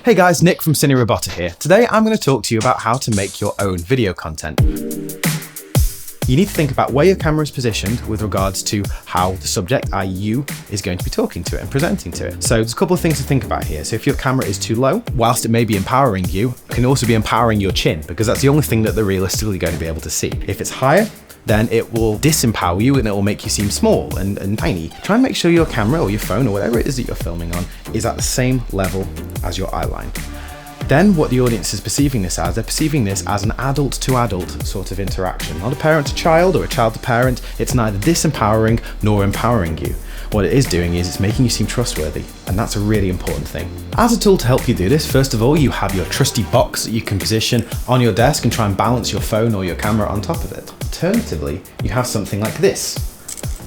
Hey guys, Nick from Cinerobota here. Today I'm going to talk to you about how to make your own video content. You need to think about where your camera is positioned with regards to how the subject, i.e. you, is going to be talking to it and presenting to it. So there's a couple of things to think about here. So if your camera is too low, whilst it may be empowering you, it can also be empowering your chin, because that's the only thing that they're realistically going to be able to see. If it's higher, then it will disempower you and it will make you seem small and tiny. Try and make sure your camera or your phone or whatever it is that you're filming on is at the same level as your eye line. Then what the audience is perceiving this as, they're perceiving this as an adult to adult sort of interaction, not a parent to child or a child to parent. It's neither disempowering nor empowering you. What it is doing is it's making you seem trustworthy, and that's a really important thing. As a tool to help you do this, first of all, you have your trusty box that you can position on your desk and try and balance your phone or your camera on top of it. Alternatively, you have something like this,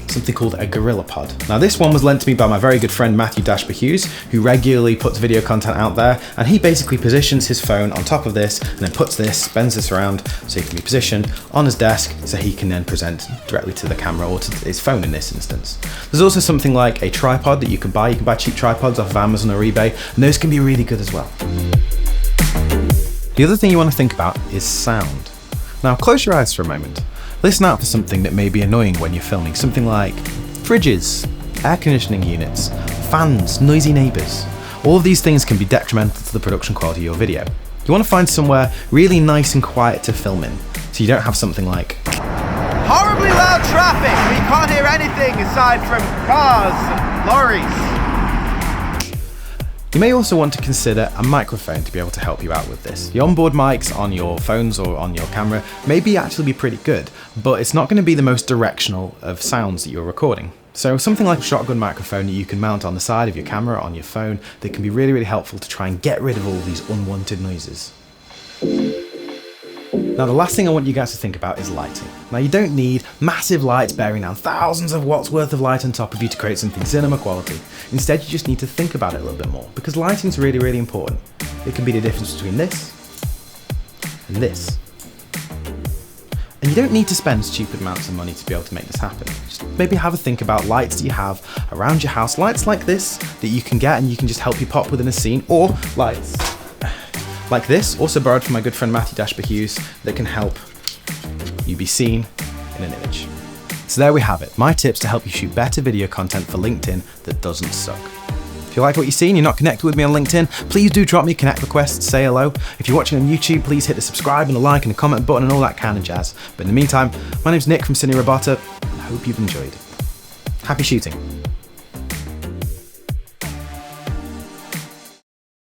something called a gorilla pod. Now this one was lent to me by my very good friend Matthew Hughes, who regularly puts video content out there, and he basically positions his phone on top of this and then puts this, bends this around so he can be positioned on his desk so he can then present directly to the camera or to his phone in this instance. There's also something like a tripod that you can buy. You can buy cheap tripods off of Amazon or eBay, and those can be really good as well. The other thing you want to think about is sound. Now close your eyes for a moment. Listen out for something that may be annoying when you're filming, something like fridges, air conditioning units, fans, noisy neighbours. All of these things can be detrimental to the production quality of your video. You want to find somewhere really nice and quiet to film in, so you don't have something like horribly loud traffic. We can't hear anything aside from cars and lorries. You may also want to consider a microphone to be able to help you out with this. The onboard mics on your phones or on your camera may actually be pretty good, but it's not going to be the most directional of sounds that you're recording. So something like a shotgun microphone that you can mount on the side of your camera on your phone that can be really, really helpful to try and get rid of all these unwanted noises. Now the last thing I want you guys to think about is lighting. Now you don't need massive lights bearing down thousands of watts worth of light on top of you to create something cinema quality. Instead you just need to think about it a little bit more, because lighting's really, really important. It can be the difference between this and this. And you don't need to spend stupid amounts of money to be able to make this happen. Just maybe have a think about lights that you have around your house, lights like this that you can get and you can just help you pop within a scene, or lights like this, also borrowed from my good friend Matthew Hughes, that can help you be seen in an image. So there we have it, my tips to help you shoot better video content for LinkedIn that doesn't suck. If you like what you've seen, you're not connected with me on LinkedIn, please do drop me a connect request, say hello. If you're watching on YouTube, please hit the subscribe and the like and the comment button and all that kind of jazz. But in the meantime, my name's Nick from Cinerobota, and I hope you've enjoyed. Happy shooting.